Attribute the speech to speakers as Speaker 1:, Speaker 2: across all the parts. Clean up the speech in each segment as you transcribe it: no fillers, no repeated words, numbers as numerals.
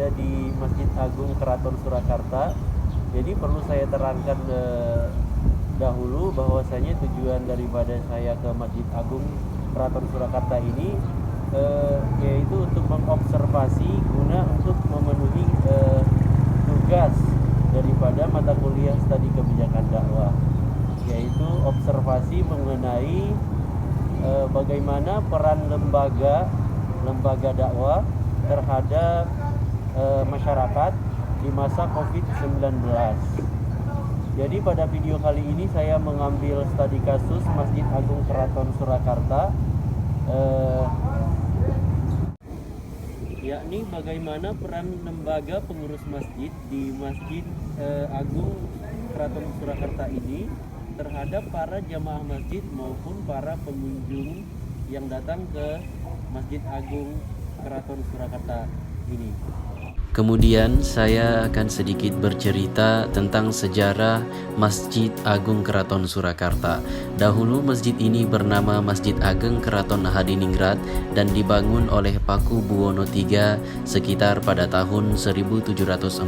Speaker 1: berada di Masjid Agung Keraton Surakarta. Jadi perlu saya terangkan dahulu bahwasanya tujuan daripada saya ke Masjid Agung Keraton Surakarta ini yaitu untuk mengobservasi guna untuk memenuhi tugas daripada mata kuliah studi kebijakan dakwah, yaitu observasi mengenai bagaimana peran lembaga dakwah terhadap masyarakat di masa COVID-19. Jadi pada video kali ini saya mengambil studi kasus Masjid Agung Keraton Surakarta, yakni bagaimana peran lembaga pengurus masjid di Masjid Agung Keraton Surakarta ini terhadap para jamaah masjid maupun para pengunjung yang datang ke Masjid Agung Keraton Surakarta ini.
Speaker 2: Kemudian saya akan sedikit bercerita tentang sejarah Masjid Agung Keraton Surakarta. Dahulu masjid ini bernama Masjid Ageng Keraton Hadiningrat dan dibangun oleh Paku Buwono III sekitar pada tahun 1749.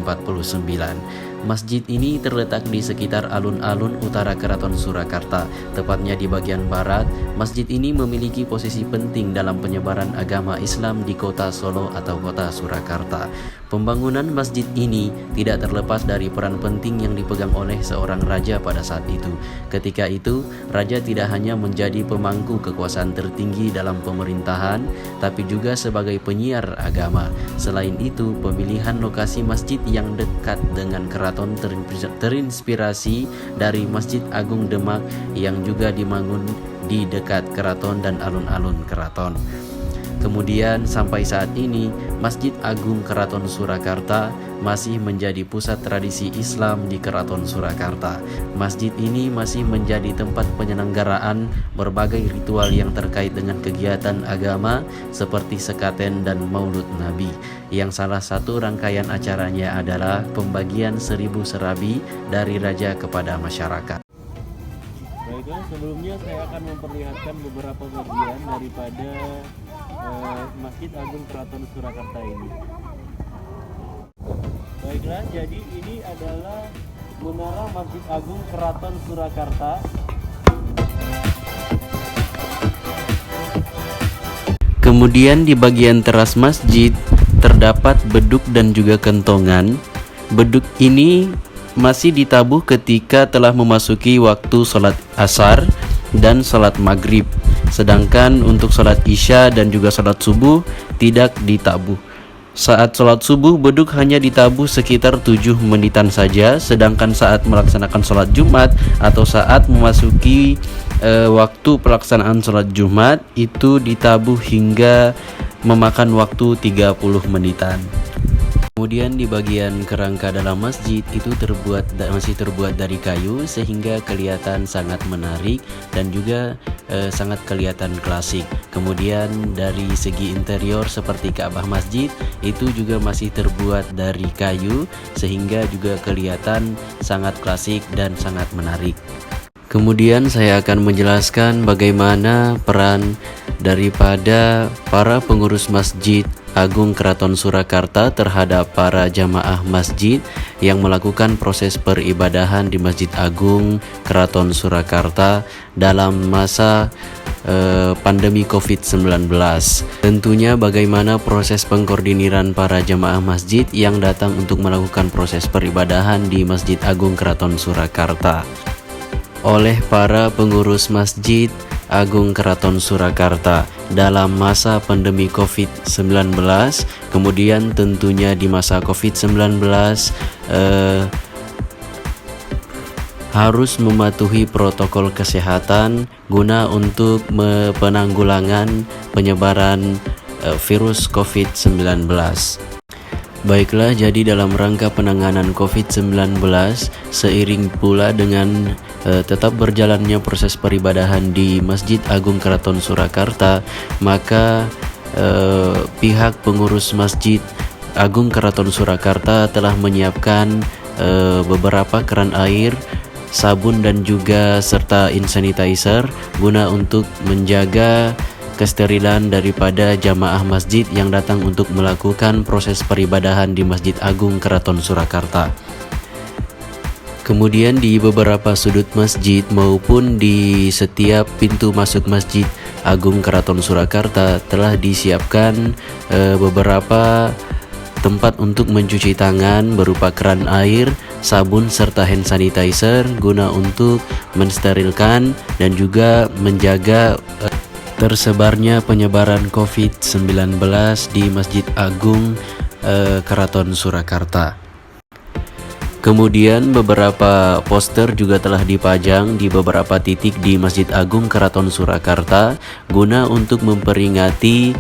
Speaker 2: Masjid ini terletak di sekitar alun-alun utara Keraton Surakarta, tepatnya di bagian barat. Masjid ini memiliki posisi penting dalam penyebaran agama Islam di kota Solo atau kota Surakarta. Pembangunan masjid ini tidak terlepas dari peran penting yang dipegang oleh seorang raja pada saat itu. Ketika itu, raja tidak hanya menjadi pemangku kekuasaan tertinggi dalam pemerintahan, tapi juga sebagai penyiar agama. Selain itu, pemilihan lokasi masjid yang dekat dengan keraton terinspirasi dari Masjid Agung Demak yang juga dibangun di dekat keraton dan alun-alun keraton. Kemudian sampai saat ini Masjid Agung Keraton Surakarta masih menjadi pusat tradisi Islam di Keraton Surakarta. Masjid ini masih menjadi tempat penyelenggaraan berbagai ritual yang terkait dengan kegiatan agama seperti sekaten dan Maulud Nabi, yang salah satu rangkaian acaranya adalah pembagian 1000 serabi dari raja kepada masyarakat.
Speaker 1: Baiklah, sebelumnya saya akan memperlihatkan beberapa bagian daripada Masjid Agung Keraton Surakarta ini. Baiklah, jadi ini adalah menara Masjid Agung Keraton Surakarta.
Speaker 2: Kemudian di bagian teras masjid terdapat beduk dan juga kentongan. Beduk ini masih ditabuh ketika telah memasuki waktu sholat asar dan sholat maghrib. Sedangkan untuk sholat isya dan juga sholat subuh tidak ditabuh. Saat sholat subuh beduk hanya ditabuh sekitar 7 menitan saja. Sedangkan saat melaksanakan sholat Jumat atau saat memasuki waktu pelaksanaan sholat Jumat itu ditabuh hingga memakan waktu 30 menitan. Kemudian di bagian kerangka dalam masjid itu masih terbuat dari kayu sehingga kelihatan sangat menarik dan juga sangat kelihatan klasik. Kemudian dari segi interior seperti Ka'bah masjid itu juga masih terbuat dari kayu sehingga juga kelihatan sangat klasik dan sangat menarik. Kemudian saya akan menjelaskan bagaimana peran daripada para pengurus Masjid Agung Keraton Surakarta terhadap para jamaah masjid yang melakukan proses peribadahan di Masjid Agung Keraton Surakarta dalam masa pandemi COVID-19. Tentunya bagaimana proses pengkoordiniran para jamaah masjid yang datang untuk melakukan proses peribadahan di Masjid Agung Keraton Surakarta oleh para pengurus Masjid Agung Keraton Surakarta dalam masa pandemi COVID-19. Kemudian tentunya di masa COVID-19 harus mematuhi protokol kesehatan guna untuk penanggulangan penyebaran virus COVID-19. Baiklah, jadi dalam rangka penanganan COVID-19 seiring pula dengan tetap berjalannya proses peribadahan di Masjid Agung Keraton Surakarta, maka pihak pengurus Masjid Agung Keraton Surakarta telah menyiapkan beberapa keran air, sabun dan juga serta hand sanitizer guna untuk menjaga kesterilan daripada jamaah masjid yang datang untuk melakukan proses peribadahan di Masjid Agung Keraton Surakarta. Kemudian di beberapa sudut masjid maupun di setiap pintu masuk Masjid Agung Keraton Surakarta telah disiapkan beberapa tempat untuk mencuci tangan berupa keran air, sabun serta hand sanitizer guna untuk mensterilkan dan juga menjaga tersebarnya penyebaran COVID-19 di Masjid Agung Keraton Surakarta. Kemudian beberapa poster juga telah dipajang di beberapa titik di Masjid Agung Keraton Surakarta guna untuk memperingati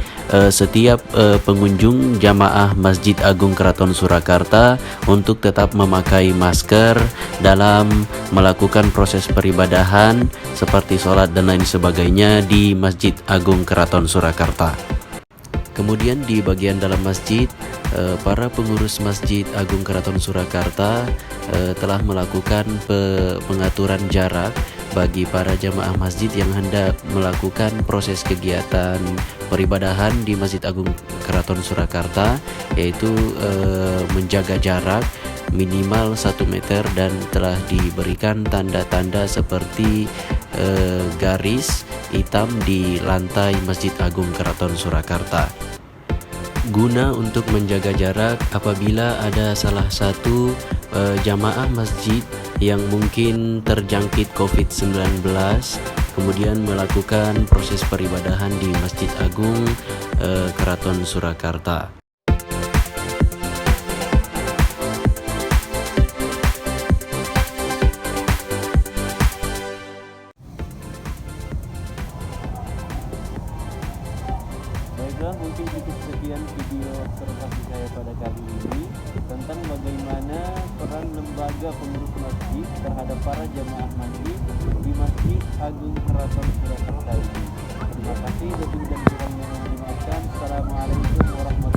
Speaker 2: setiap pengunjung jamaah Masjid Agung Keraton Surakarta untuk tetap memakai masker dalam melakukan proses peribadahan seperti sholat dan lain sebagainya di Masjid Agung Keraton Surakarta. Kemudian di bagian dalam masjid, para pengurus Masjid Agung Keraton Surakarta telah melakukan pengaturan jarak bagi para jamaah masjid yang hendak melakukan proses kegiatan peribadahan di Masjid Agung Keraton Surakarta, yaitu menjaga jarak minimal 1 meter dan telah diberikan tanda-tanda seperti garis hitam di lantai Masjid Agung Keraton Surakarta. Guna untuk menjaga jarak apabila ada salah satu jamaah masjid yang mungkin terjangkit COVID-19 kemudian melakukan proses peribadahan di Masjid Agung Keraton Surakarta.
Speaker 1: Baiklah, mungkin cukup sekian video observasi saya pada kali ini tentang bagaimana peran lembaga pengurus masjid terhadap para jamaah masjid di Masjid Agung Keraton Surakarta ini. Terima kasih, lebih dan kurangnya mohon dimaafkan. Assalamualaikum warahmatullahi wabarakatuh.